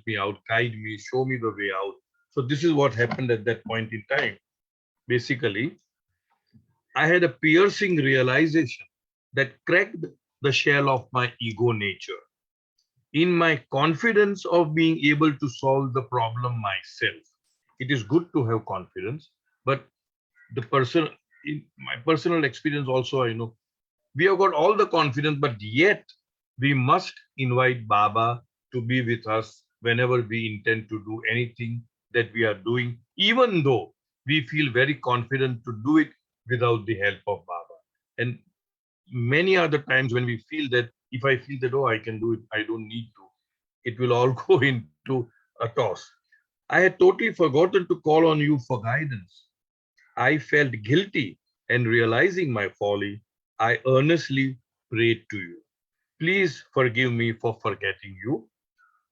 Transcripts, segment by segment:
me out, guide me, show me the way out. So this is what happened at that point in time. Basically, I had a piercing realization that cracked the shell of my ego nature. In my confidence of being able to solve the problem myself. It is good to have confidence, but the person, in my personal experience also, I know we have got all the confidence, but yet we must invite Baba to be with us whenever we intend to do anything that we are doing, even though we feel very confident to do it without the help of Baba. And many other times when we feel that if I feel that, oh, I can do it, I don't need to, it will all go into a toss. I had totally forgotten to call on you for guidance. I felt guilty, and realizing my folly, I earnestly prayed to you. Please forgive me for forgetting you.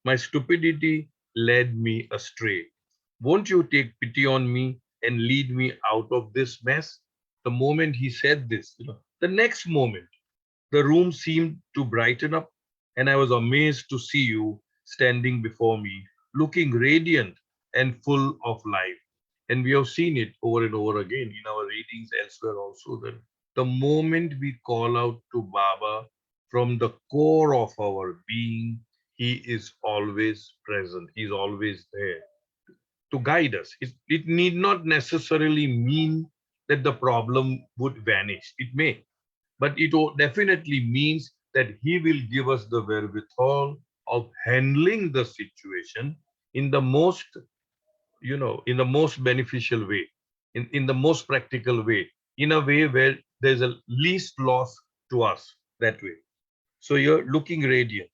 My stupidity led me astray. Won't you take pity on me and lead me out of this mess? The moment he said this, the next moment, the room seemed to brighten up, and I was amazed to see you standing before me, looking radiant and full of life. And we have seen it over and over again in our readings elsewhere also that the moment we call out to Baba from the core of our being, he is always present, he is always there to guide us. It need not necessarily mean that the problem would vanish. It may, but it definitely means that he will give us the wherewithal of handling the situation in the most, in the most beneficial way, in the most practical way, in a way where there's a least loss to us that way. So you're looking radiant.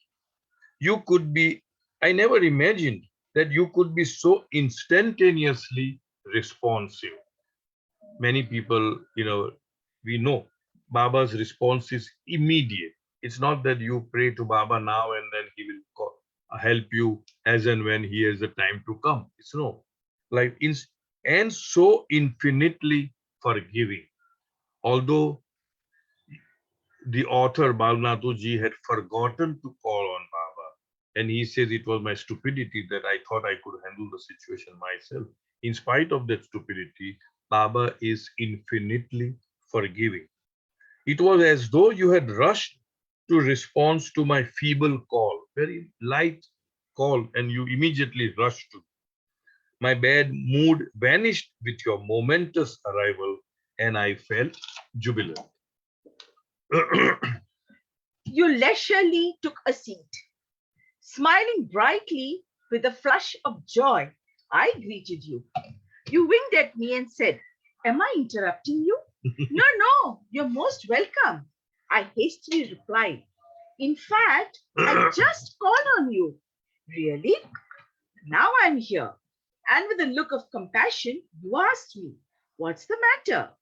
You could be, I never imagined that you could be so instantaneously responsive. Many people, we know Baba's response is immediate. It's not that you pray to Baba now and then he will help you as and when he has the time to come. It's no. Like, and so infinitely forgiving. Although the author Bal Natu ji had forgotten to call on Baba, and he says it was my stupidity that I thought I could handle the situation myself. In spite of that stupidity, Baba is infinitely forgiving. It was as though you had rushed to respond to my feeble call, very light call, and you immediately rushed to. My bad mood vanished with your momentous arrival, and I felt jubilant. You leisurely took a seat. Smiling brightly with a flush of joy, I greeted you. You winked at me and said, "Am I interrupting you?" "No, no, you're most welcome," I hastily replied. "In fact, I just called on you." "Really?" "Now I'm here." And with a look of compassion, you asked me, "What's the matter?"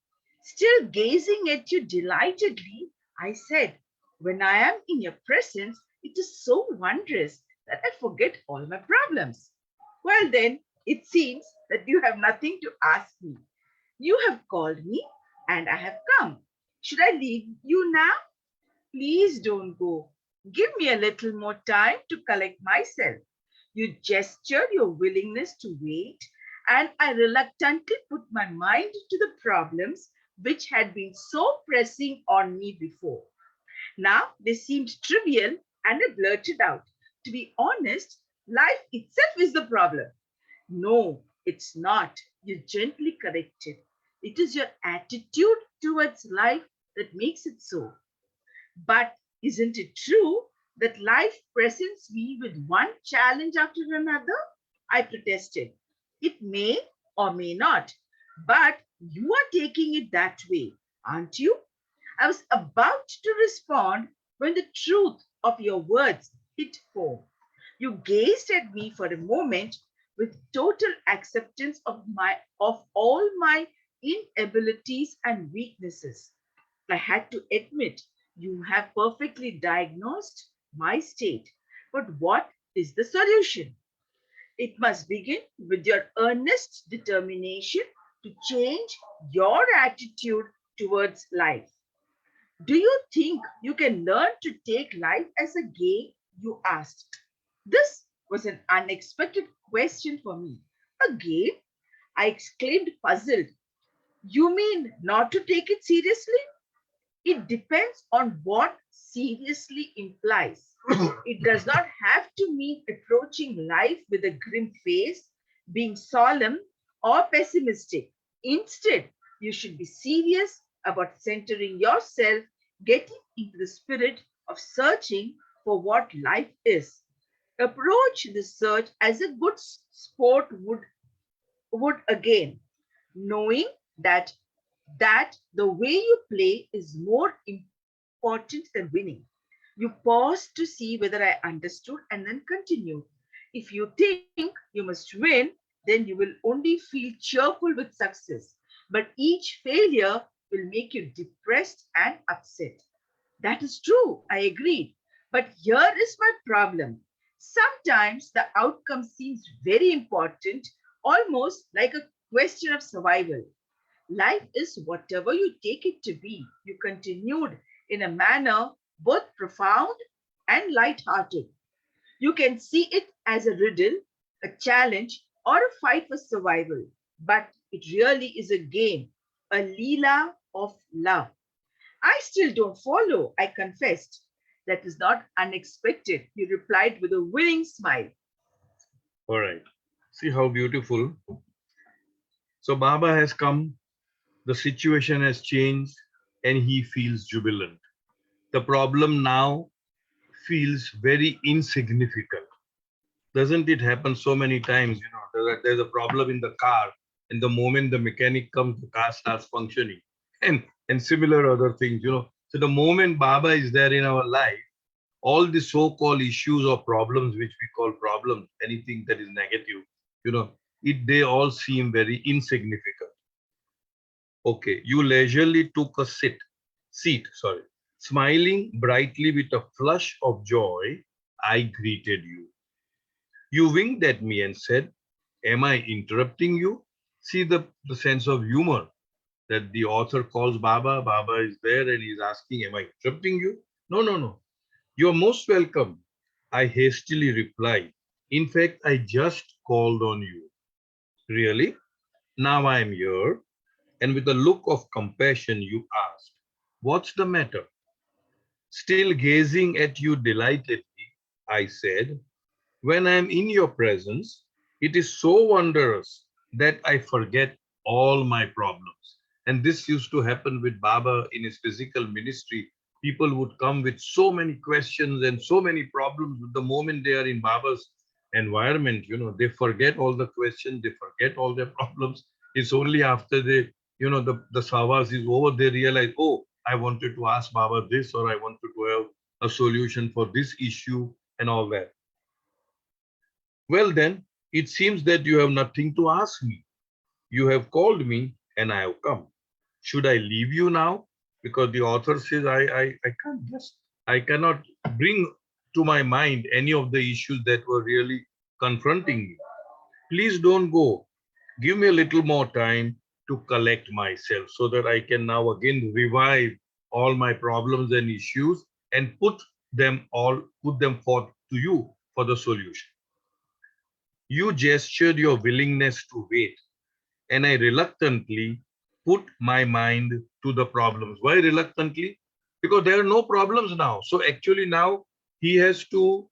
Still gazing at you delightedly, I said, "When I am in your presence, it is so wondrous that I forget all my problems." "Well, then, it seems that you have nothing to ask me. You have called me, and I have come. Should I leave you now?" "Please don't go. Give me a little more time to collect myself." You gestured your willingness to wait, and I reluctantly put my mind to the problems which had been so pressing on me before. Now they seemed trivial, and I blurted out, "To be honest, life itself is the problem." "No, it's not," you gently corrected. "It is your attitude towards life that makes it so." "But isn't it true that life presents me with one challenge after another?" I protested. "It may or may not, but you are taking it that way, aren't you?" I was about to respond when the truth of your words hit home. You gazed at me for a moment with total acceptance of all my inabilities and weaknesses. I had to admit, you have perfectly diagnosed my state. But what is the solution? It must begin with your earnest determination to change your attitude towards life. "Do you think you can learn to take life as a game?" you asked. This was an unexpected question for me. Again, I exclaimed, puzzled. You mean not to take it seriously? It depends on what seriously implies. It does not have to mean approaching life with a grim face, being solemn or pessimistic. Instead, you should be serious about centering yourself, getting into the spirit of searching for what life is. Approach the search as a good sport would again, knowing that the way you play is more important than winning. You pause to see whether I understood and then continue. If you think you must win, then you will only feel cheerful with success. But each failure will make you depressed and upset. That is true, I agreed. But here is my problem. Sometimes the outcome seems very important, almost like a question of survival. Life is whatever you take it to be. You continued in a manner both profound and light-hearted. You can see it as a riddle, a challenge, or a fight for survival. But it really is a game, a leela of love. I still don't follow, I confessed. That is not unexpected, he replied with a winning smile. All right. See how beautiful. So Baba has come, the situation has changed, and he feels jubilant. The problem now feels very insignificant. Doesn't it happen so many times? There's a problem in the car, and the moment the mechanic comes, the car starts functioning, and similar other things. So the moment Baba is there in our life, all the so-called issues or problems, which we call problems, anything that is negative, you know, they all seem very insignificant. Okay, you leisurely took a seat, sorry. Smiling brightly with a flush of joy, I greeted you. You winked at me and said, am I interrupting you? See the sense of humor that the author calls Baba. Baba is there and he's asking, am I interrupting you? No, no, no. You're most welcome. I hastily replied. In fact, I just called on you. Really? Now I am here. And with a look of compassion, you asked, what's the matter? Still gazing at you delightedly, I said, when I am in your presence, it is so wondrous that I forget all my problems. And this used to happen with Baba in his physical ministry. People would come with so many questions and so many problems. The moment they are in Baba's environment, they forget all the questions, they forget all their problems. It's only after the savas is over, they realize, oh, I wanted to ask Baba this, or I wanted to have a solution for this issue and all that. Well, then, it seems that you have nothing to ask me. You have called me and I have come. Should I leave you now? Because the author says I can't just, I cannot bring to my mind any of the issues that were really confronting me. Please don't go. Give me a little more time to collect myself so that I can now again revive all my problems and issues and put them forth to you for the solution. You gestured your willingness to wait, and I reluctantly put my mind to the problems. Why reluctantly? Because there are no problems now. So actually now he has to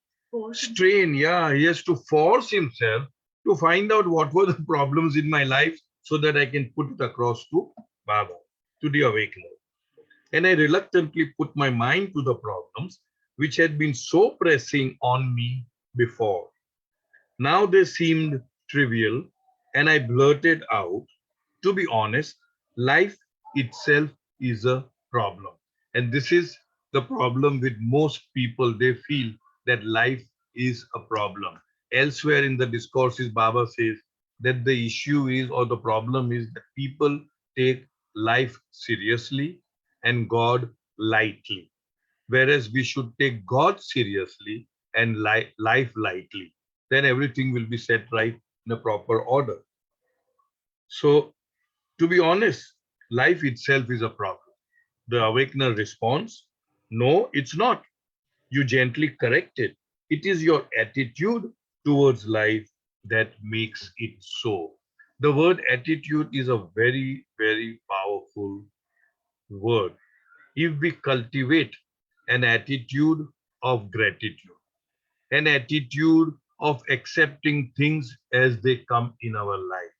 strain, yeah, he has to force himself to find out what were the problems in my life so that I can put it across to Baba, to the awakener. And I reluctantly put my mind to the problems which had been so pressing on me before. Now they seemed trivial, and I blurted out, to be honest, life itself is a problem. And this is the problem with most people. They feel that life is a problem. Elsewhere in the discourses, Baba says that the issue is, or the problem is, that people take life seriously and God lightly. Whereas we should take God seriously and life lightly. Then everything will be set right in a proper order. So, to be honest, life itself is a problem. The awakener responds, no, it's not. You gently correct it. It is your attitude towards life that makes it so. The word attitude is a very, very powerful word. If we cultivate an attitude of gratitude, an attitude of accepting things as they come in our life,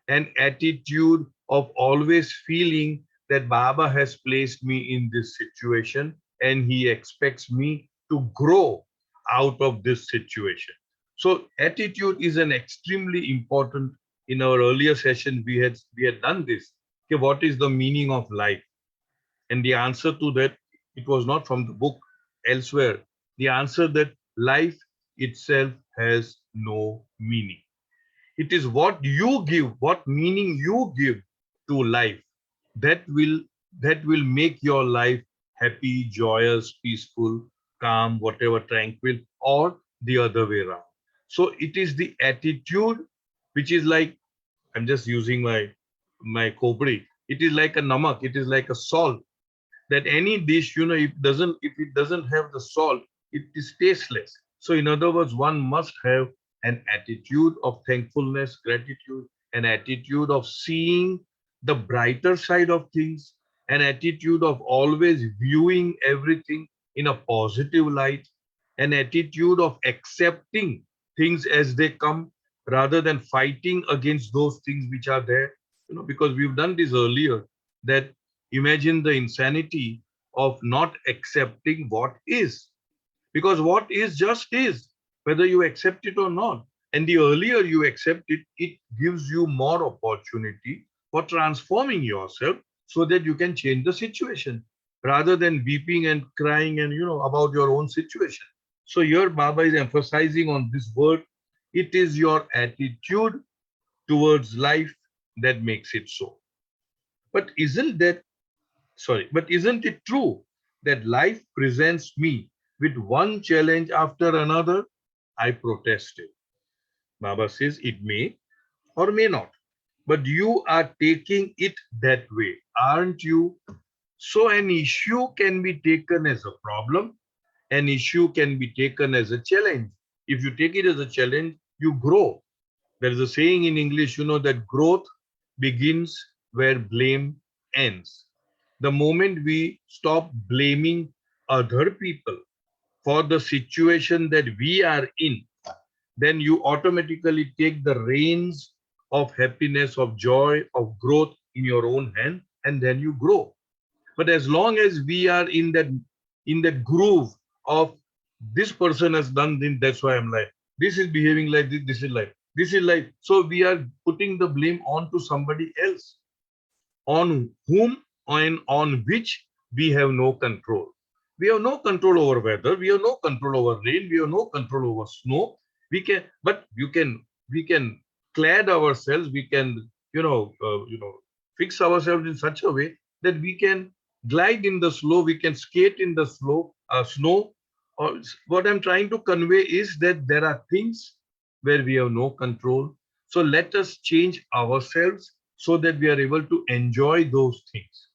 an attitude of always feeling that Baba has placed me in this situation and he expects me to grow out of this situation. So attitude is an extremely important. In our earlier session we had done this. Okay, what is the meaning of life? And the answer to that, it was not from the book, elsewhere. The answer that life itself has no meaning. It is what you give, what meaning you give to life that will that will make your life happy, joyous, peaceful, calm, whatever, tranquil, or the other way around. So it is the attitude which is like, I'm just using my khopri. It is like a namak, it is like a salt, that any dish, if it doesn't have the salt, it is tasteless. So in other words, one must have an attitude of thankfulness, gratitude, an attitude of seeing the brighter side of things, an attitude of always viewing everything in a positive light, an attitude of accepting things as they come rather than fighting against those things which are there. Because we've done this earlier, that imagine the insanity of not accepting what is. Because what is just is, whether you accept it or not. And the earlier you accept it, it gives you more opportunity for transforming yourself so that you can change the situation rather than weeping and crying and about your own situation. So here Baba is emphasizing on this word. It is your attitude towards life that makes it so. But isn't it true that life presents me with one challenge after another? I protested. Baba says it may or may not, but you are taking it that way, aren't you? So an issue can be taken as a problem, an issue can be taken as a challenge. If you take it as a challenge, you grow. There is a saying in English, that growth begins where blame ends. The moment we stop blaming other people for the situation that we are in, then you automatically take the reins of happiness, of joy, of growth in your own hand, and then you grow. But as long as we are in that groove of this person has done this, that's why I'm like, this is behaving like this is like, this is like, so we are putting the blame on to somebody else, on whom and on which we have no control. We have no control over weather, we have no control over rain, we have no control over snow. We can clad ourselves, we can fix ourselves in such a way that we can glide in the slow, we can skate in the snow. Or what I'm trying to convey is that there are things where we have no control. So let us change ourselves so that we are able to enjoy those things,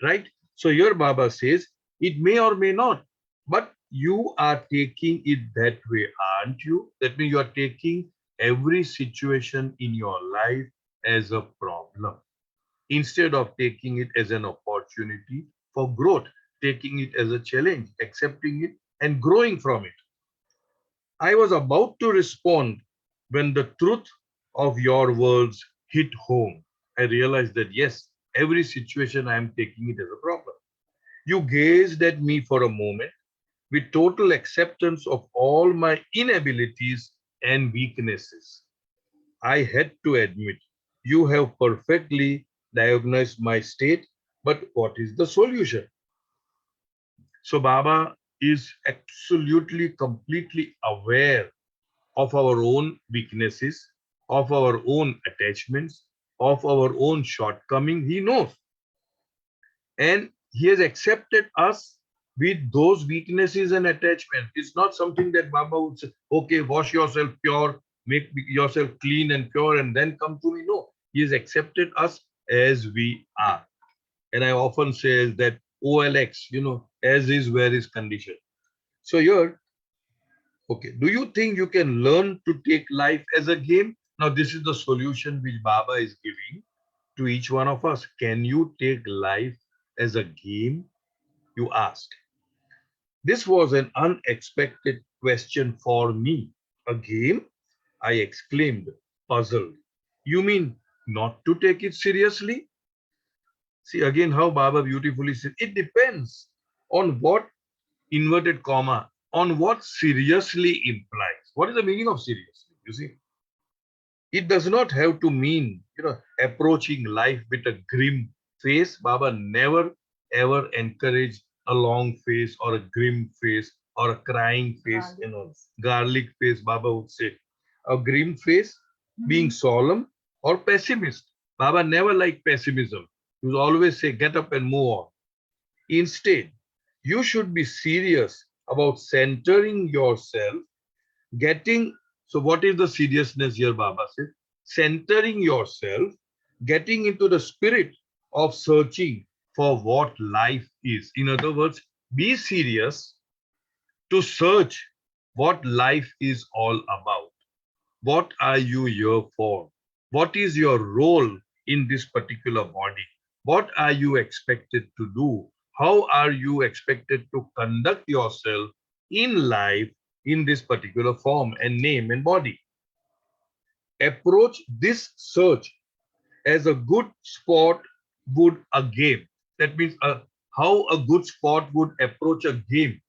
right? So your Baba says it may or may not, but you are taking it that way, aren't you? That means you are taking every situation in your life as a problem instead of taking it as an opportunity for growth, taking it as a challenge, accepting it and growing from it. I was about to respond when the truth of your words hit home. I realized that yes, every situation I am taking it as a problem. You gazed at me for a moment with total acceptance of all my inabilities and weaknesses. I had to admit, you have perfectly diagnosed my state, but what is the solution? So Baba is absolutely, completely aware of our own weaknesses, of our own attachments, of our own shortcomings. He knows. And he has accepted us with those weaknesses and attachments. It's not something that Baba would say, okay, wash yourself pure, make yourself clean and pure, and then come to me. No, he has accepted us as we are. And I often say that OLX, as is, where is condition. So here, Okay. Do you think you can learn to take life as a game? Now, this is the solution which Baba is giving to each one of us. Can you take life as a game? You asked. This was an unexpected question for me. A game? I exclaimed, puzzled. You mean not to take it seriously? See again how Baba beautifully said it depends on what inverted comma, on what seriously implies. What is the meaning of seriously? You see, it does not have to mean, approaching life with a grim face. Baba never ever encouraged a long face or a grim face or a crying face, garlic face, Baba would say. A grim face, being solemn or pessimist. Baba never liked pessimism. He would always say, get up and move on. Instead, you should be serious about centering yourself, getting. So, what is the seriousness here, Baba said? Centering yourself, getting into the spirit of searching for what life is. In other words, be serious to search what life is all about. What are you here for? What is your role in this particular body? What are you expected to do? How are you expected to conduct yourself in life in this particular form and name and body? Approach this search as a good sport would a game. That means how a good sport would approach a game.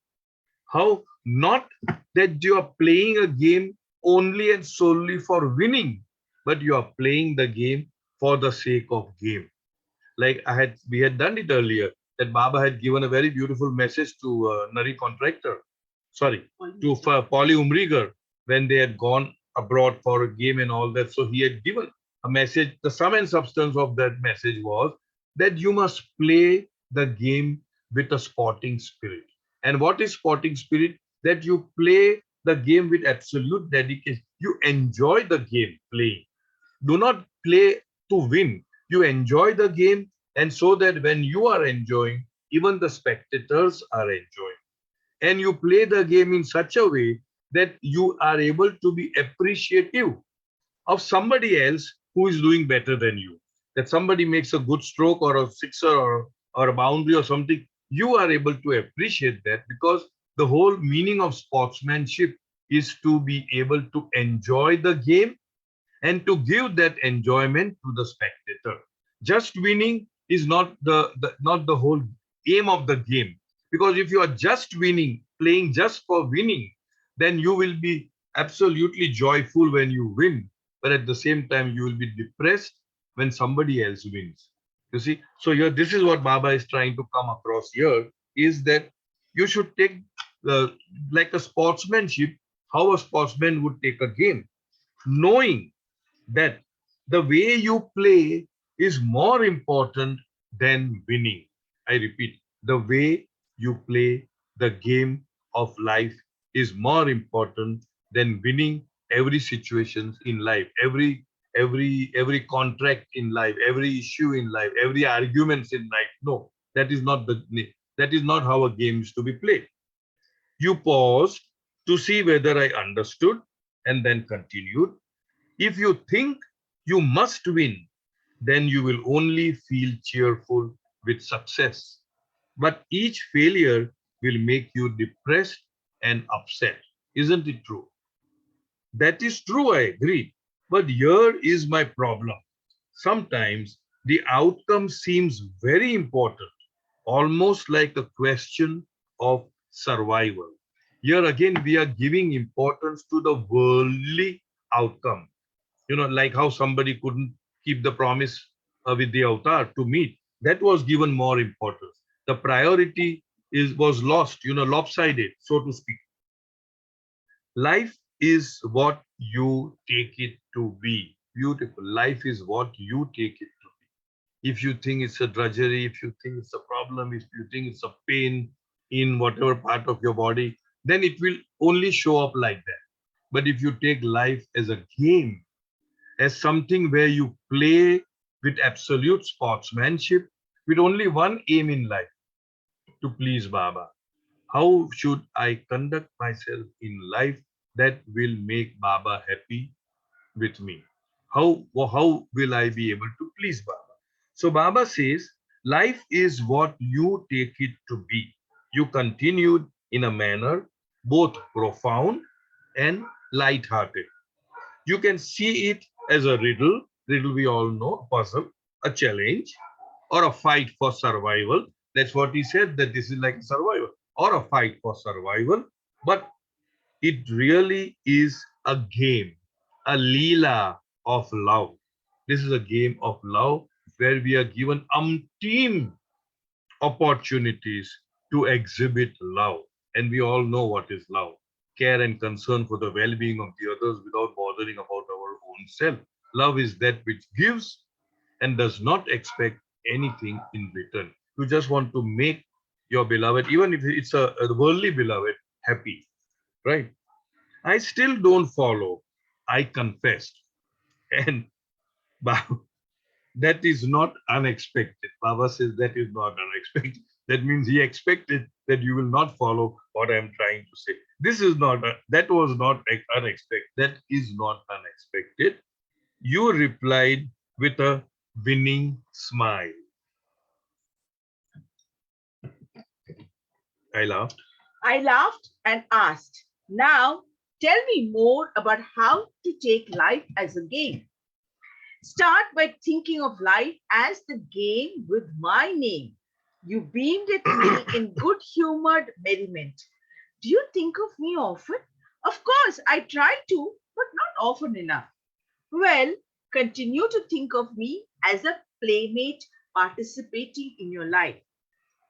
How not that you are playing a game only and solely for winning, but you are playing the game for the sake of game. Like we had done it earlier, that Baba had given a very beautiful message to Nari contractor, sorry, to Polly Umrigar when they had gone abroad for a game and all that. So he had given a message. The sum and substance of that message was that you must play the game with a sporting spirit. And what is sporting spirit? That you play the game with absolute dedication. You enjoy the game playing. Do not play to win. You enjoy the game, and so that when you are enjoying, even the spectators are enjoying. And you play the game in such a way that you are able to be appreciative of somebody else who is doing better than you. That somebody makes a good stroke or a sixer or a boundary or something, you are able to appreciate that, because the whole meaning of sportsmanship is to be able to enjoy the game and to give that enjoyment to the spectator. Just winning is not the whole aim of the game. Because if you are just winning, playing just for winning, then you will be absolutely joyful when you win. But at the same time, you will be depressed when somebody else wins. You see, so here, this is what Baba is trying to come across here, is that you should take like a sportsmanship, how a sportsman would take a game, knowing that the way you play is more important than winning. I repeat, the way you play the game of life is more important than winning every situation in life, every contract in life, every issue in life, every arguments in life. No, that is not how a game is to be played. You paused to see whether I understood and then continued. If you think you must win, then you will only feel cheerful with success. But each failure will make you depressed and upset. Isn't it true? That is true, I agree. But here is my problem. Sometimes the outcome seems very important, almost like a question of survival. Here again, we are giving importance to the worldly outcome. Like how somebody couldn't keep the promise with the avatar to meet. That was given more importance. The priority was lost, lopsided, so to speak. Life is what you take it to be. Beautiful. Life is what you take it to be. If you think it's a drudgery, if you think it's a problem, if you think it's a pain in whatever part of your body, then it will only show up like that. But if you take life as a game, as something where you play with absolute sportsmanship, with only one aim in life, to please Baba. How should I conduct myself in life that will make Baba happy with me? How will I be able to please Baba? So Baba says, life is what you take it to be. You continued in a manner both profound and light-hearted. You can see it as a riddle we all know, a puzzle, a challenge, or a fight for survival. That's what he said, that this is like survival or a fight for survival. But it really is a game, a leela of love. This is a game of love where we are given umpteen opportunities to exhibit love. And we all know what is love: care and concern for the well being of the others without bothering about our own self. Love is that which gives and does not expect anything in return. You just want to make your beloved, even if it's a worldly beloved, happy, right? I still don't follow. I confessed. And that is not unexpected. Baba says that is not unexpected. That means he expected that you will not follow what I am trying to say. This is not, that was not unexpected. That is not unexpected. You replied with a winning smile. I laughed. I laughed and asked, now tell me more about how to take life as a game. Start by thinking of life as the game with my name. You beamed at me in good humored merriment. Do you think of me often? Of course, I try to, but not often enough. Well, continue to think of me as a playmate participating in your life.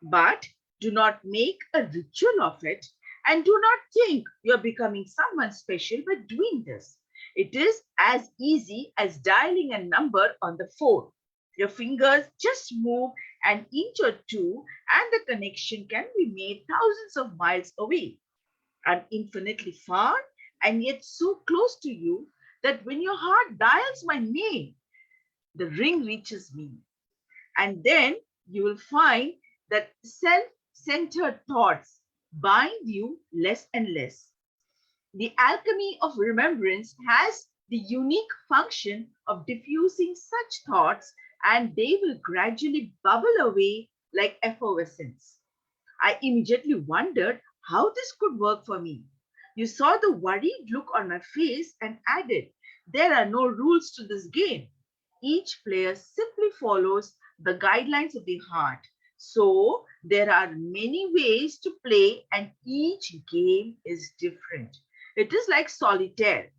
But do not make a ritual of it, and do not think you're becoming someone special by doing this. It is as easy as dialing a number on the phone. Your fingers just move an inch or two, and the connection can be made thousands of miles away. I'm infinitely far and yet so close to you that when your heart dials my name, the ring reaches me. And then you will find that self centered thoughts bind you less and less. The alchemy of remembrance has the unique function of diffusing such thoughts, and they will gradually bubble away like effervescence. I immediately wondered how this could work for me. You saw the worried look on my face and added, there are no rules to this game. Each player simply follows the guidelines of the heart. So there are many ways to play, and each game is different. It is like solitaire.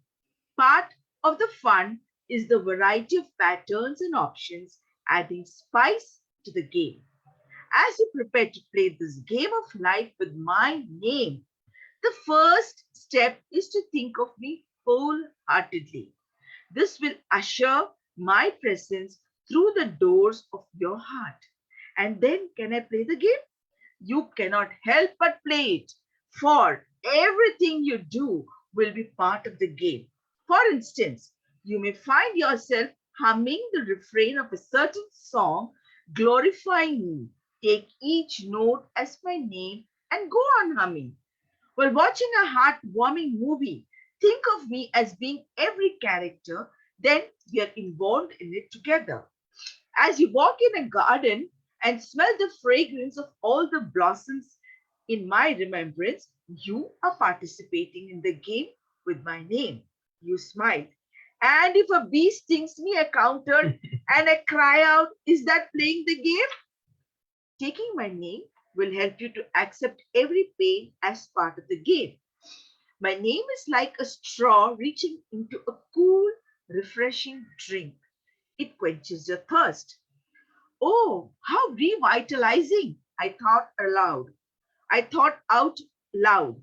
Part of the fun is the variety of patterns and options, adding spice to the game. As you prepare to play this game of life with my name, the first step is to think of me wholeheartedly. This will usher my presence through the doors of your heart. And then, can I play the game? You cannot help but play it, for everything you do will be part of the game. For instance, you may find yourself humming the refrain of a certain song, glorifying me. Take each note as my name and go on humming. While watching a heartwarming movie, think of me as being every character, then we are involved in it together. As you walk in a garden and smell the fragrance of all the blossoms in my remembrance, you are participating in the game with my name. You smile. And if a bee stings me, I countered, and I cry out, is that playing the game? Taking my name will help you to accept every pain as part of the game. My name is like a straw reaching into a cool, refreshing drink. It quenches your thirst. Oh, how revitalizing! I thought aloud. I thought out loud.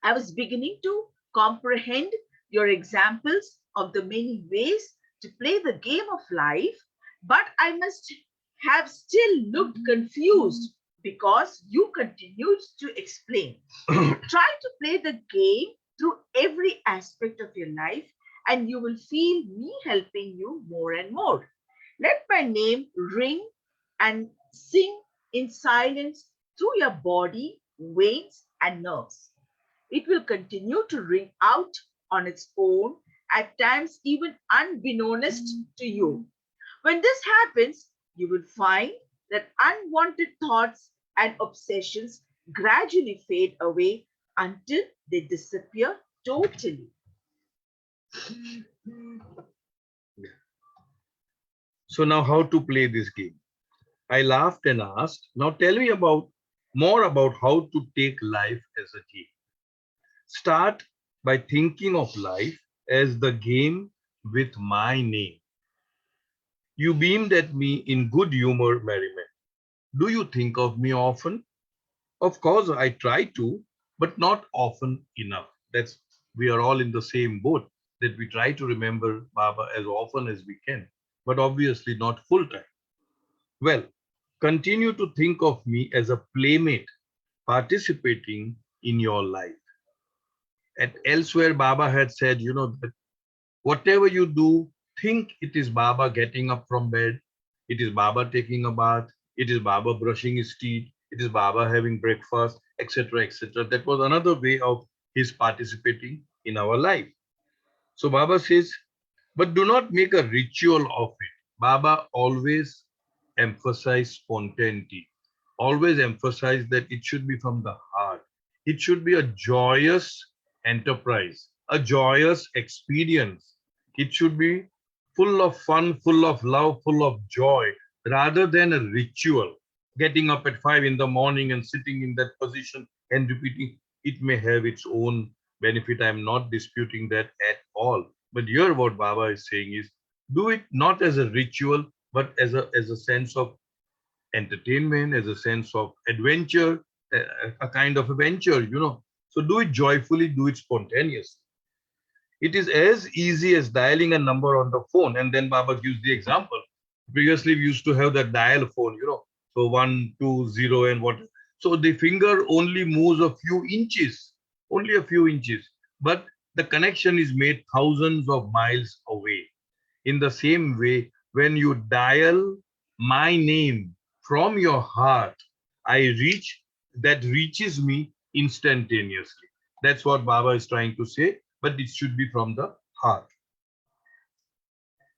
I was beginning to comprehend your examples of the many ways to play the game of life, but I must have still looked confused because you continued to explain. Try to play the game through every aspect of your life, and you will feel me helping you more and more. Let my name ring and sing in silence through your body veins, and nerves. It will continue to ring out on its own, at times even unbeknownst to you. When this happens, you will find that unwanted thoughts and obsessions gradually fade away until they disappear totally. So now how to play this game? I laughed and asked, now tell me about more about how to take life as a game. Start by thinking of life as the game with my name. You beamed at me in good humor merriment. Do you think of me often? Of course, I try to, but not often enough. That's we are all in the same boat that we try to remember Baba as often as we can, but obviously not full time. Well, continue to think of me as a playmate participating in your life. At elsewhere, Baba had said, that whatever you do, think it is Baba getting up from bed, it is Baba taking a bath, it is Baba brushing his teeth, it is Baba having breakfast, etc., etc. That was another way of his participating in our life. So Baba says, but do not make a ritual of it. Baba always emphasized spontaneity, always emphasized that it should be from the heart. It should be a joyous enterprise, a joyous experience. It should be full of fun, full of love, full of joy, rather than a ritual. Getting up at 5 in the morning and sitting in that position and repeating, it may have its own benefit. I'm not disputing that at all. But here, what Baba is saying is do it not as a ritual, but as a sense of entertainment, as a sense of adventure, a kind of adventure. So do it joyfully, do it spontaneously. It is as easy as dialing a number on the phone. And then Baba gives the example. Previously, we used to have that dial phone. So 1, 2, 0, and what. So the finger only moves a few inches, only a few inches. But the connection is made thousands of miles away. In the same way, when you dial my name from your heart, I reach, that reaches me instantaneously. That's what Baba is trying to say, but it should be from the heart.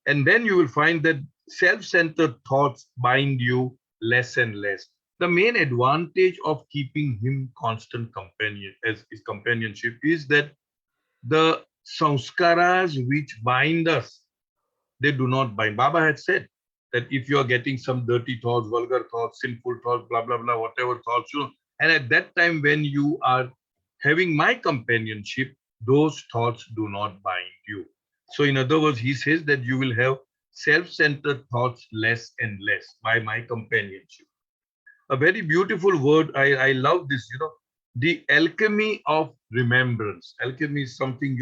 And then you will find that self-centered thoughts bind you less and less. The main advantage of keeping him constant companion as his companionship is that the sanskaras which bind us, they do not bind. Baba had said that if you are getting some dirty thoughts, vulgar thoughts, sinful thoughts, blah, blah, blah, whatever thoughts, and at that time when you are having my companionship, those thoughts do not bind you. So in other words, he says that you will have self-centered thoughts less and less by my companionship. A very beautiful word. I love this, the alchemy of remembrance. Alchemy is something,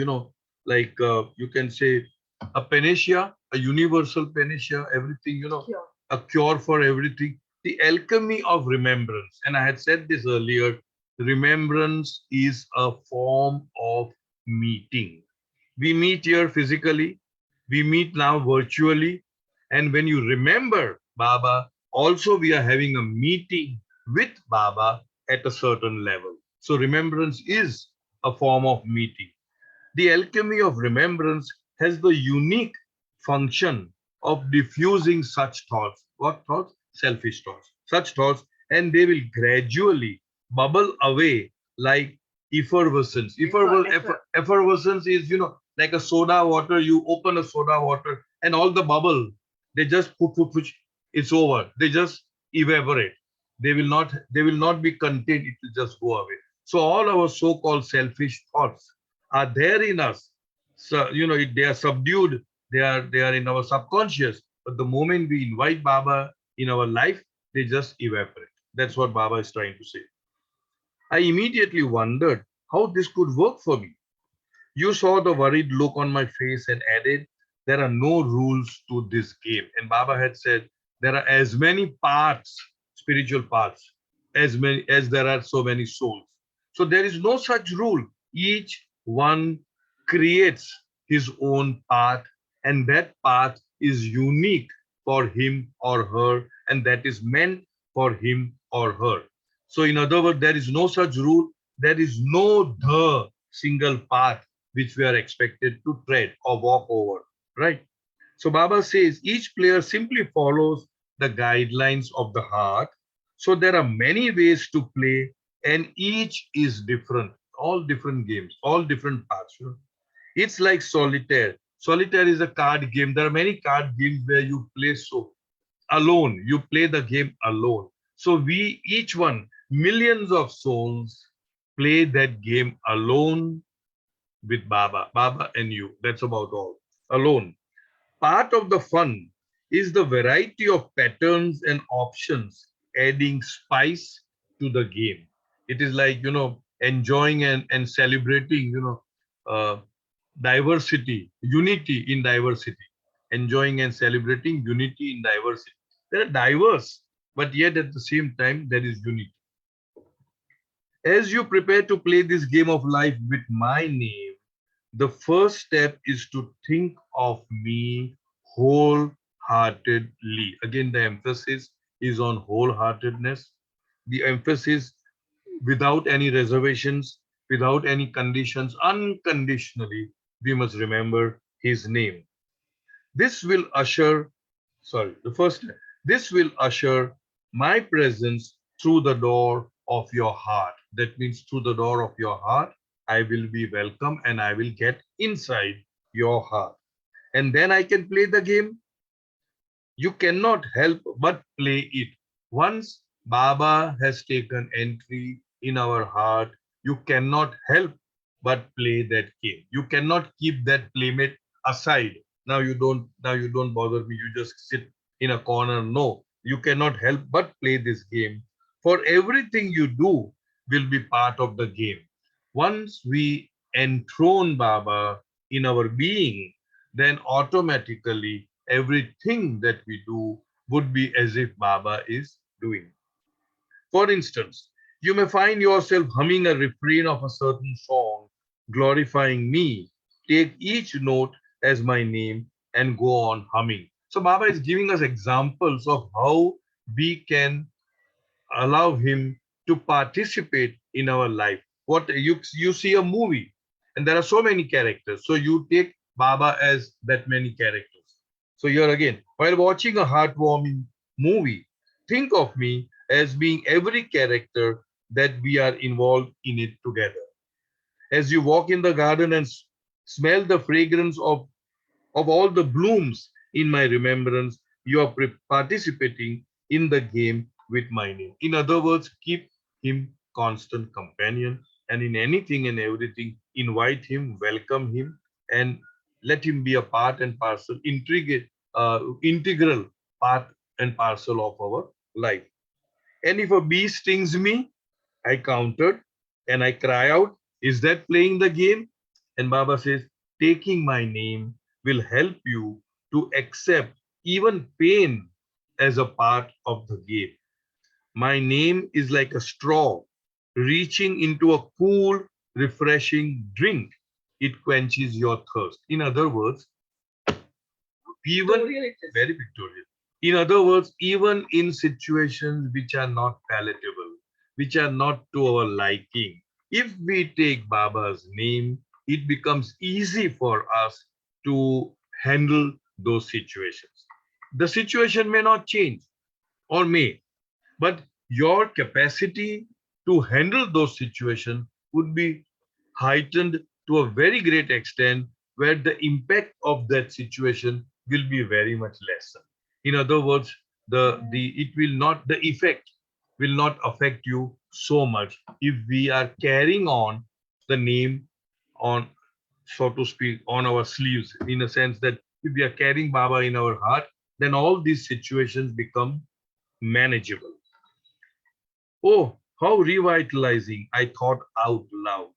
like you can say a panacea, a universal panacea, everything, Cure. a cure for everything. The alchemy of remembrance. And I had said this earlier, remembrance is a form of meeting. We meet here physically, we meet now virtually. And when you remember Baba, also we are having a meeting with Baba at a certain level. So remembrance is a form of meeting. The alchemy of remembrance has the unique function of diffusing such thoughts. What thoughts? Selfish thoughts. Such thoughts, and they will gradually bubble away like effervescence. Effervescence is, like a soda water. You open a soda water and all the bubble, they just put, it's over. They just evaporate. They will not be contained. It will just go away. So all our so-called selfish thoughts are there in us. So, they are subdued. They are in our subconscious. But the moment we invite Baba in our life, they just evaporate. That's what Baba is trying to say. I immediately wondered how this could work for me. You saw the worried look on my face and added, there are no rules to this game. And Baba had said, there are as many parts, spiritual parts, as many as there are so many souls. So there is no such rule. Each one creates his own path, and that path is unique for him or her, and that is meant for him or her. So in other words, there is no such rule. There is no the single path which we are expected to tread or walk over, right? So Baba says each player simply follows the guidelines of the heart. So there are many ways to play, and each is different. All different games, all different paths. It's like solitaire. Solitaire is a card game. There are many card games where you play so alone. You play the game alone. So we each one, millions of souls, play that game alone with Baba and you. That's about all. Alone. Part of the fun is the variety of patterns and options adding spice to the game. It is like, enjoying and celebrating, uh, diversity, unity in diversity, enjoying and celebrating unity in diversity. They are diverse, but yet at the same time, there is unity. As you prepare to play this game of life with my name, the first step is to think of me wholeheartedly. Again, the emphasis is on wholeheartedness. The emphasis without any reservations, without any conditions, unconditionally, we must remember his name. This will usher, sorry, the first step, this will usher my presence through the door of your heart. That means through the door of your heart, I will be welcome and I will get inside your heart. And then I can play the game. You cannot help but play it. Once Baba has taken entry in our heart, you cannot help but play that game. You cannot keep that playmate aside. Now you don't bother me. You just sit in a corner. No, you cannot help but play this game. For everything you do will be part of the game. Once we enthrone Baba in our being, then automatically everything that we do would be as if Baba is doing. For instance, you may find yourself humming a refrain of a certain song, glorifying me. Take each note as my name and go on humming. So Baba is giving us examples of how we can allow him to participate in our life. What you see a movie and there are so many characters. So you take Baba as that many characters. So here again, while watching a heartwarming movie, think of me as being every character that we are involved in it together. As you walk in the garden and smell the fragrance of all the blooms in my remembrance, you are participating in the game with my name. In other words, keep him constant companion, and in anything and everything, invite him, welcome him, and let him be a part and parcel, integral part and parcel of our life. And if a bee stings me, I countered and I cry out, is that playing the game? And Baba says, taking my name will help you to accept even pain as a part of the game. My name is like a straw reaching into a cool, refreshing drink. It quenches your thirst. In other words, even very Victorian. In other words, even in situations which are not palatable, which are not to our liking, if we take Baba's name, it becomes easy for us to handle those situations. The situation may not change or may, but your capacity to handle those situations would be heightened to a very great extent where the impact of that situation will be very much lesser. In other words, the effect will not affect you so much if we are carrying on the name on, so to speak, on our sleeves, in a sense that if we are carrying Baba in our heart, then all these situations become manageable. Oh, how revitalizing, I thought out loud.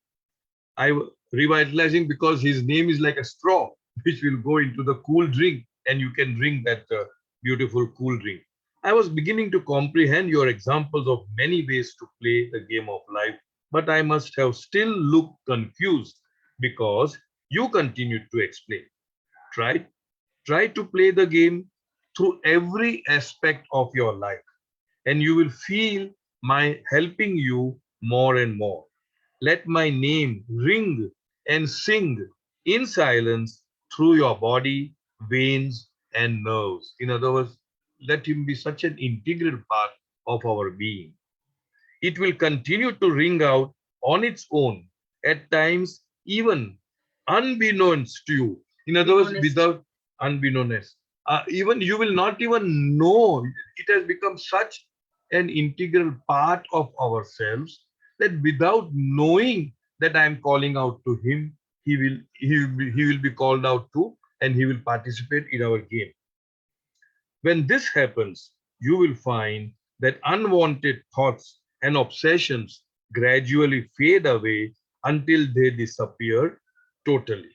Revitalizing because his name is like a straw, which will go into the cool drink and you can drink that beautiful cool drink. I was beginning to comprehend your examples of many ways to play the game of life, but I must have still looked confused because you continued to explain. Try, try to play the game through every aspect of your life and you will feel my helping you more and more. Let my name ring and sing in silence through your body, veins, and nerves. In other words, let him be such an integral part of our being. It will continue to ring out on its own, at times even unbeknownst to you. In Be other words, honest. without unbeknownst. Even you will not even know. It has become such an integral part of ourselves that without knowing that I am calling out to him, he will be called out to and he will participate in our game. When this happens, you will find that unwanted thoughts and obsessions gradually fade away until they disappear totally.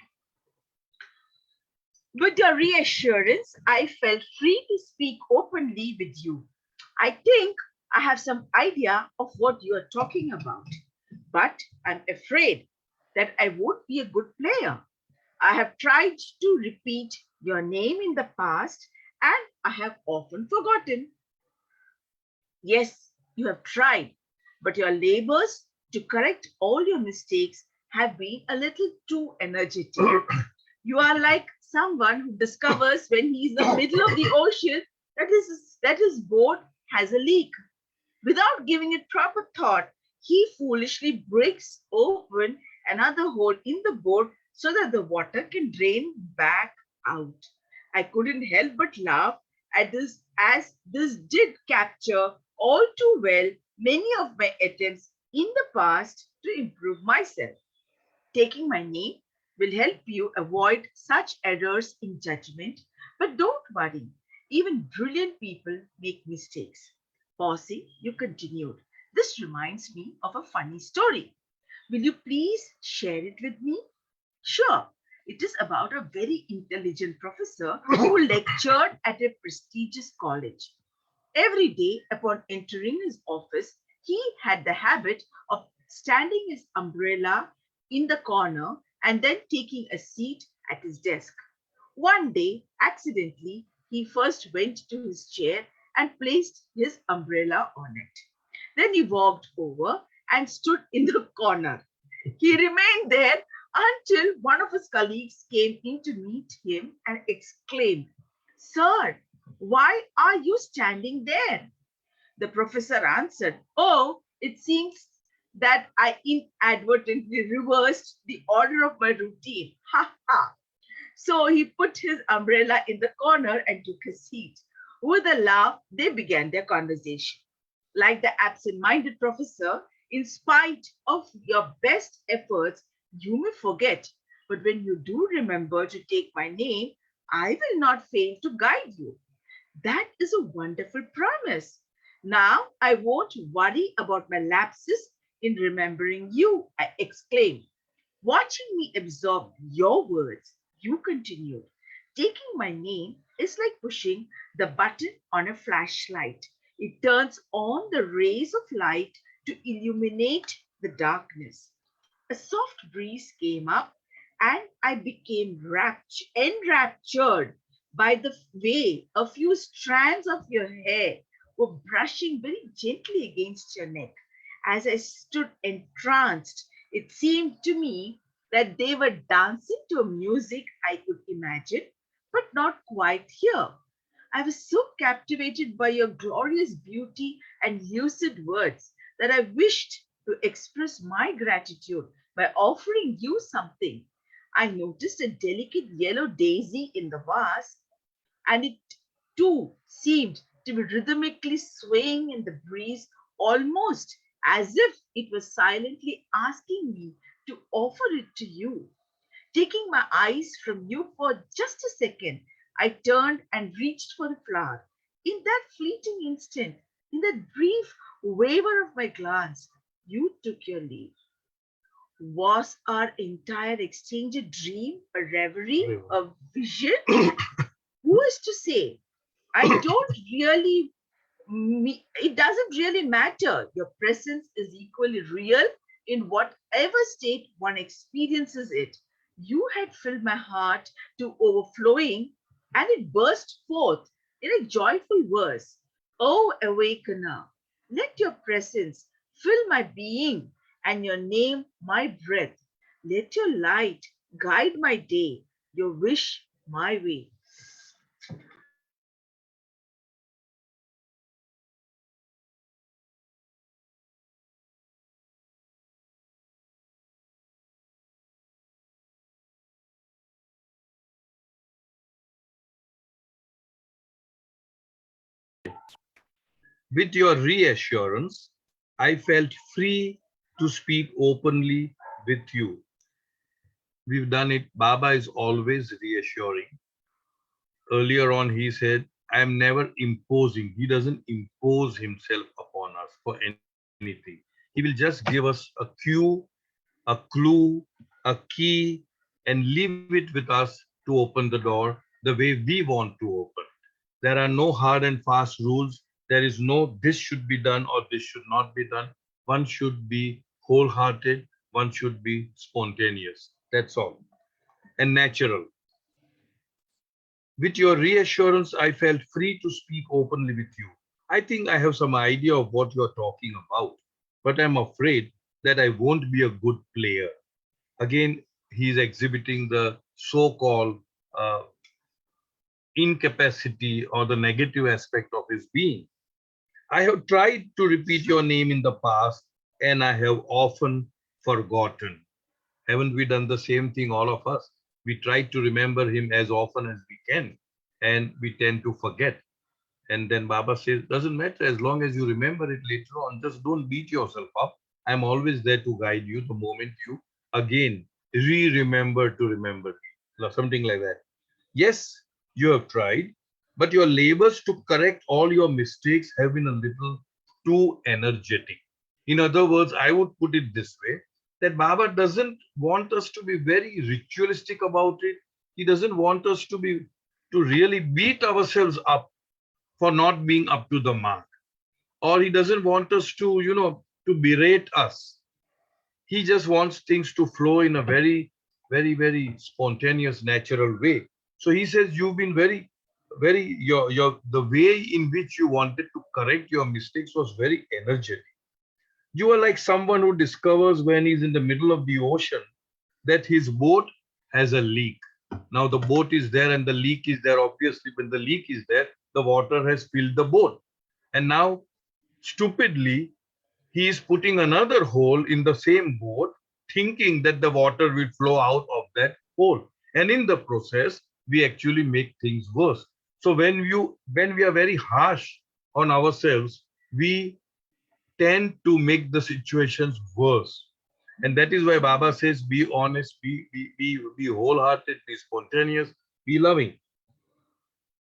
With your reassurance, I felt free to speak openly with you. I think I have some idea of what you are talking about, but I'm afraid that I won't be a good player. I have tried to repeat your name in the past and I have often forgotten. Yes, you have tried, but your labors to correct all your mistakes have been a little too energetic. You are like someone who discovers when he is in the middle of the ocean that his boat has a leak. Without giving it proper thought, he foolishly breaks open another hole in the boat so that the water can drain back out. I couldn't help but laugh at this as this did capture all too well many of my attempts in the past to improve myself. Taking my name will help you avoid such errors in judgment, but don't worry, even brilliant people make mistakes. Pausing, you continued. This reminds me of a funny story. Will you please share it with me? Sure. It is about a very intelligent professor who lectured at a prestigious college. Every day, upon entering his office, he had the habit of standing his umbrella in the corner and then taking a seat at his desk. One day, accidentally, he first went to his chair and placed his umbrella on it. Then he walked over and stood in the corner. He remained there until one of his colleagues came in to meet him and exclaimed, Sir, why are you standing there? The professor answered, Oh, it seems that I inadvertently reversed the order of my routine. Ha ha. So he put his umbrella in the corner and took his seat. With a laugh, they began their conversation. Like the absent minded professor, in spite of your best efforts, you may forget. But when you do remember to take my name, I will not fail to guide you. That is a wonderful promise. Now I won't worry about my lapses in remembering you, I exclaimed. Watching me absorb your words, you continued. Taking my name is like pushing the button on a flashlight. It turns on the rays of light to illuminate the darkness. A soft breeze came up, and I became enraptured by the way a few strands of your hair were brushing very gently against your neck. As I stood entranced, it seemed to me that they were dancing to a music I could imagine, but not quite hear. I was so captivated by your glorious beauty and lucid words that I wished to express my gratitude by offering you something. I noticed a delicate yellow daisy in the vase, and it too seemed to be rhythmically swaying in the breeze, almost as if it was silently asking me to offer it to you. Taking my eyes from you for just a second, I turned and reached for the flower. In that fleeting instant, in that brief waver of my glance, you took your leave. Was our entire exchange a dream, a reverie, a vision? Who is to say? I don't really, it doesn't really matter. Your presence is equally real in whatever state one experiences it. You had filled my heart to overflowing, and it burst forth in a joyful verse. Oh, awakener, Let your presence fill my being and your name my breath. Let your light guide my day, your wish my way. With your reassurance, I felt free to speak openly with you. We've done it. Baba is always reassuring. Earlier on, he said, I am never imposing. He doesn't impose himself upon us for anything. He will just give us a cue, a clue, a key, and leave it with us to open the door the way we want to open. There are no hard and fast rules. There is no this should be done or this should not be done. One should be wholehearted, one should be spontaneous. That's all. And natural. With your reassurance, I felt free to speak openly with you. I think I have some idea of what you are talking about, but I'm afraid that I won't be a good player. Again, he's exhibiting the so-called uh, incapacity or the negative aspect of his being. I have tried to repeat your name in the past and I have often forgotten. Haven't we done the same thing, all of us? We try to remember him as often as we can and we tend to forget. And then Baba says, doesn't matter as long as you remember it later on, just don't beat yourself up. I'm always there to guide you the moment you again remember to remember me. Something like that. Yes, you have tried, but your labors to correct all your mistakes have been a little too energetic. In other words, I would put it this way that Baba doesn't want us to be very ritualistic about it. He doesn't want us to really beat ourselves up for not being up to the mark. Or he doesn't want us to berate us. He just wants things to flow in a very spontaneous, natural way. So he says, you've been your the way in which you wanted to correct your mistakes was very energetic. You are like someone who discovers when he's in the middle of the ocean that his boat has a leak. Now the boat is there and the leak is there. Obviously, when the leak is there, the water has filled the boat. And now, stupidly, he is putting another hole in the same boat, thinking that the water will flow out of that hole. And in the process, we actually make things worse. So when we are very harsh on ourselves, we tend to make the situations worse. And that is why Baba says, be honest, be wholehearted, be spontaneous, be loving.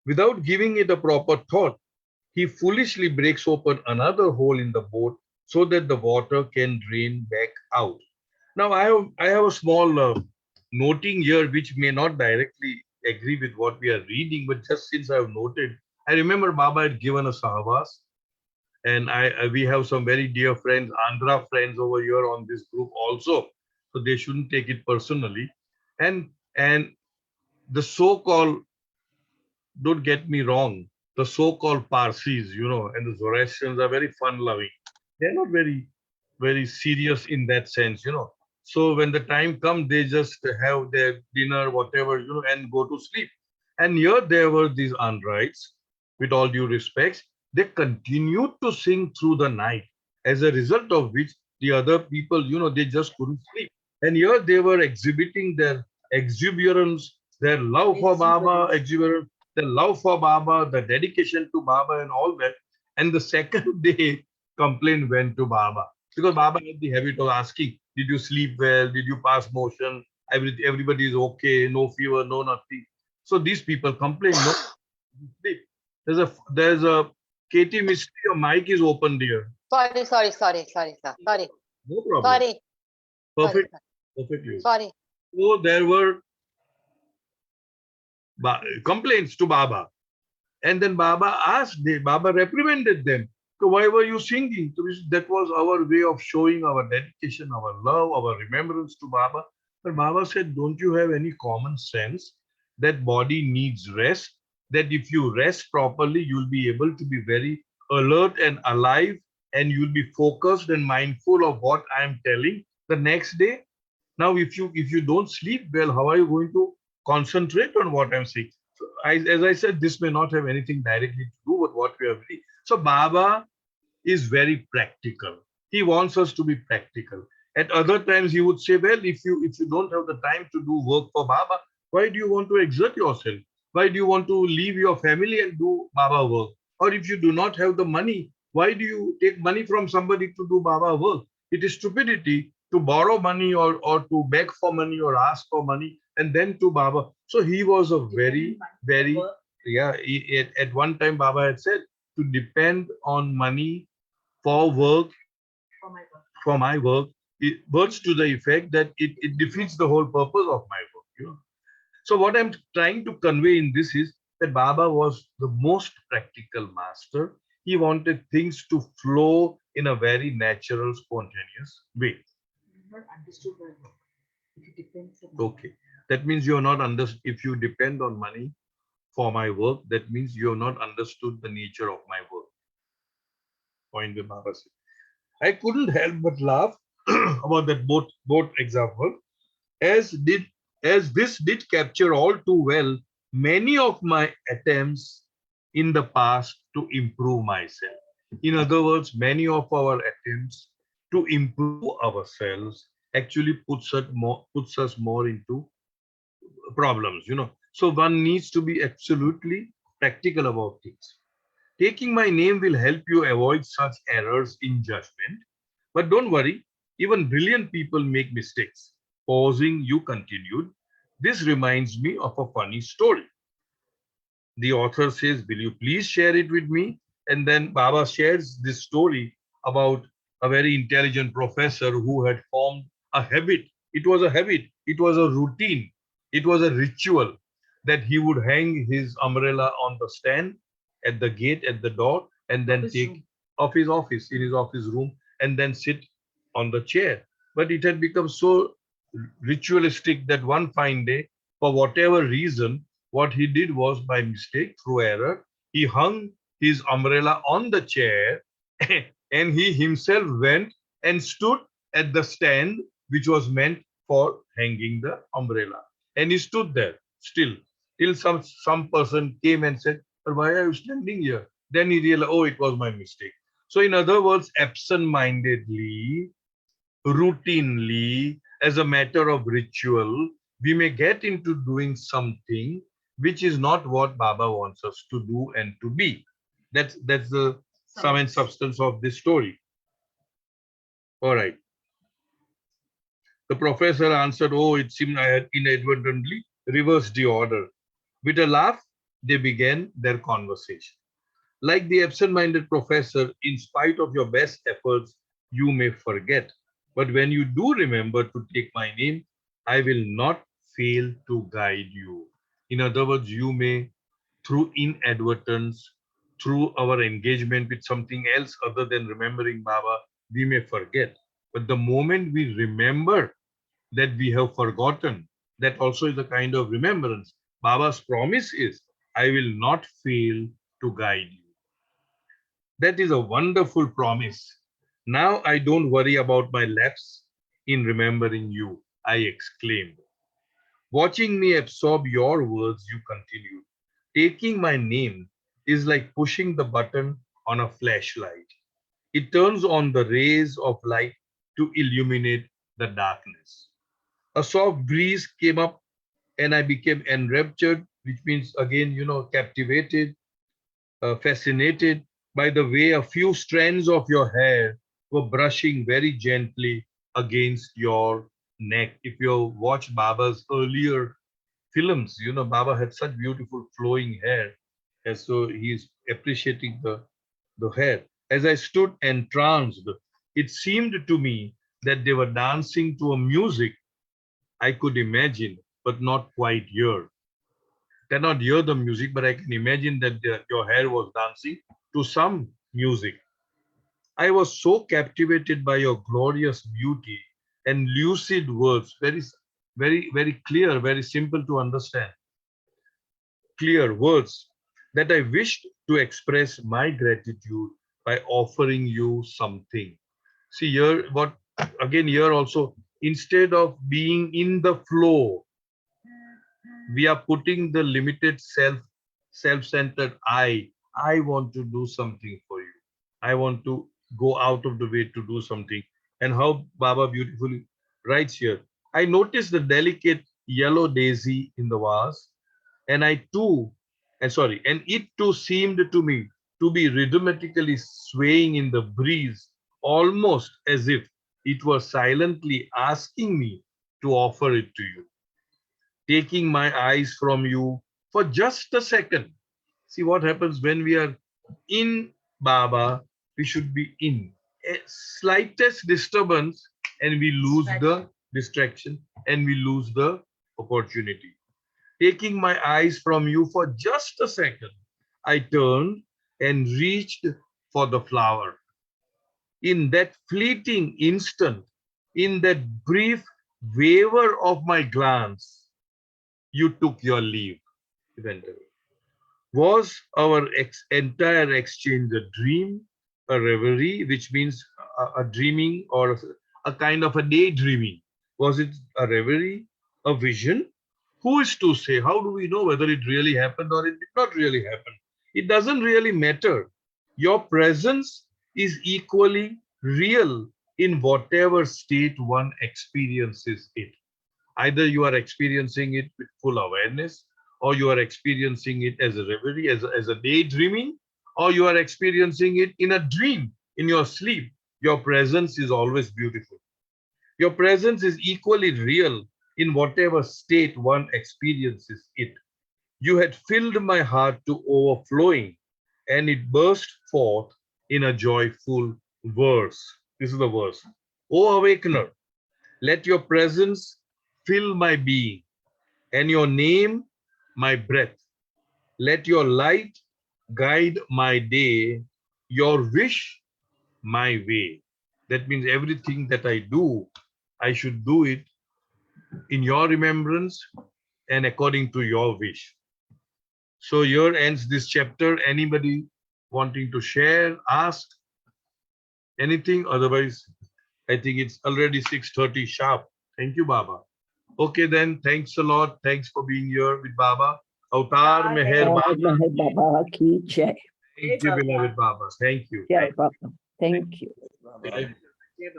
Without giving it a proper thought, he foolishly breaks open another hole in the boat so that the water can drain back out. Now, I have a small noting here which may not directly agree with what we are reading, but just since I have noted, I remember Baba had given a Sahavas, and we have some very dear friends, Andhra friends over here on this group also, so they shouldn't take it personally. And the so-called, don't get me wrong, the so-called Parsis, and the Zoroastrians are very fun-loving. They're not very serious in that sense. So when the time comes, they just have their dinner, whatever, and go to sleep. And here there were these Andrites, with all due respects, they continued to sing through the night. As a result of which, the other people, they just couldn't sleep. And here they were exhibiting their exuberance, their love for Baba, exuberance, the love for Baba, the dedication to Baba, and all that. And the second day, complaint went to Baba because Baba had the habit of asking, "Did you sleep well? Did you pass motion? Everybody is okay, no fever, no nothing." So these people complain, no sleep. There's a Katie Mystery, your mic is open, dear. Sorry, sir. Sorry, No problem. sorry, Perfect, perfectly. sorry. So there were complaints to Baba. And then Baba reprimanded them. So why were you singing? So that was our way of showing our dedication, our love, our remembrance to Baba. But Baba said, don't you have any common sense that body needs rest? That if you rest properly, you'll be able to be very alert and alive and you'll be focused and mindful of what I am telling the next day. Now, if you don't sleep well, how are you going to concentrate on what I'm saying? So as I said, this may not have anything directly to do with what we are reading. So Baba is very practical. He wants us to be practical. At other times, he would say, well, if you don't have the time to do work for Baba, why do you want to exert yourself? Why do you want to leave your family and do Baba work? Or if you do not have the money, why do you take money from somebody to do Baba work? It is stupidity to borrow money or to beg for money or ask for money and then to Baba. So he was a very, yeah, at one time Baba had said to depend on money for work, for my work, it works to the effect that it defeats the whole purpose of my work. So what I'm trying to convey in this is that Baba was the most practical master. He wanted things to flow in a very natural, spontaneous way. Not understood by work. If it depends on Okay. That means you're not if you depend on money for my work, that means you have not understood the nature of my work. Point with Baba said. I couldn't help but laugh about that boat example, as did as this did capture all too well many of my attempts in the past to improve myself. In other words, many of our attempts to improve ourselves actually puts us more into problems. So one needs to be absolutely practical about things. Taking my name will help you avoid such errors in judgment. But don't worry, even brilliant people make mistakes. Pausing, you continued. This reminds me of a funny story. The author says, will you please share it with me? And then Baba shares this story about a very intelligent professor who had formed a habit. It was a habit, it was a routine, it was a ritual that he would hang his umbrella on the stand at the gate, at the door, and then take off his office, in his office room, and then sit on the chair. But it had become so ritualistic that one fine day, for whatever reason, what he did was by mistake, through error, he hung his umbrella on the chair and he himself went and stood at the stand which was meant for hanging the umbrella. And he stood there still till some person came and said, "But why are you standing here?" Then he realized, oh, it was my mistake. So in other words, absent-mindedly, routinely, as a matter of ritual, we may get into doing something which is not what Baba wants us to do and to be. That's the sum and substance of this story. All right. The professor answered, oh, it seemed I had inadvertently reversed the order. With a laugh, they began their conversation. Like the absent-minded professor, in spite of your best efforts, you may forget. But when you do remember to take my name, I will not fail to guide you. In other words, you may, through inadvertence, through our engagement with something else other than remembering Baba, we may forget. But the moment we remember that we have forgotten, that also is a kind of remembrance. Baba's promise is, I will not fail to guide you. That is a wonderful promise. Now I don't worry about my lapse in remembering you, I exclaimed. Watching me absorb your words, you continued. Taking my name is like pushing the button on a flashlight. It turns on the rays of light to illuminate the darkness. A soft breeze came up and I became enraptured, which means again, captivated, fascinated by the way a few strands of your hair were brushing very gently against your neck. If you watch Baba's earlier films, Baba had such beautiful flowing hair. And so he's appreciating the hair. As I stood entranced, it seemed to me that they were dancing to a music I could imagine, but not quite hear. Cannot hear the music, but I can imagine that your hair was dancing to some music. I was so captivated by your glorious beauty and lucid words, very, very, very clear, very simple to understand, clear words, that I wished to express my gratitude by offering you something. See here, what again here also, instead of being in the flow, we are putting the limited self-centered I want to do something for you. I want to go out of the way to do something. And how Baba beautifully writes here. I noticed the delicate yellow daisy in the vase, and and it too seemed to me to be rhythmically swaying in the breeze, almost as if it were silently asking me to offer it to you. Taking my eyes from you for just a second. See what happens when we are in Baba, we should be in. A slightest disturbance and we lose the distraction and we lose the opportunity. Taking my eyes from you for just a second, I turned and reached for the flower. In that fleeting instant, in that brief waver of my glance, you took your leave. He went away. Was our entire exchange a dream, a reverie, which means a dreaming or a kind of a daydreaming? Was it a reverie, a vision? Who is to say? How do we know whether it really happened or it did not really happen? It doesn't really matter. Your presence is equally real in whatever state one experiences it. Either you are experiencing it with full awareness, or you are experiencing it as a reverie, as a daydreaming, or you are experiencing it in a dream, in your sleep. Your presence is always beautiful. Your presence is equally real in whatever state one experiences it. You had filled my heart to overflowing, and it burst forth in a joyful verse. This is the verse. O Awakener, let your presence fill my being, and your name my breath. Let your light guide my day, your wish my way. That means everything that I do, I should do it in your remembrance and according to your wish. So here ends this chapter. Anybody wanting to share, ask anything? Otherwise, I think it's already 6:30 sharp. Thank you, Baba. Okay, then. Thanks a lot. Thanks for being here with Baba. Avtar Meher Baba. Meher Baba ki jai. Thank you, beloved Baba. Thank you. Jai Baba. Thank you.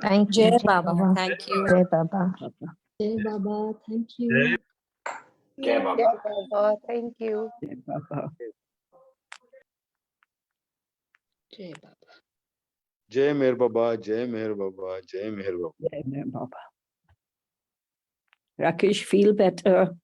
Thank you. Jai Baba. Thank you. Jai Baba. Jai Baba. Thank you. Jai Jai Baba. Thank you. Jai Baba. Jai Baba. Jai Meher Baba, Jai Meher Baba, Jai Meher Baba. Jai Meher Baba. Rakesh, feel better.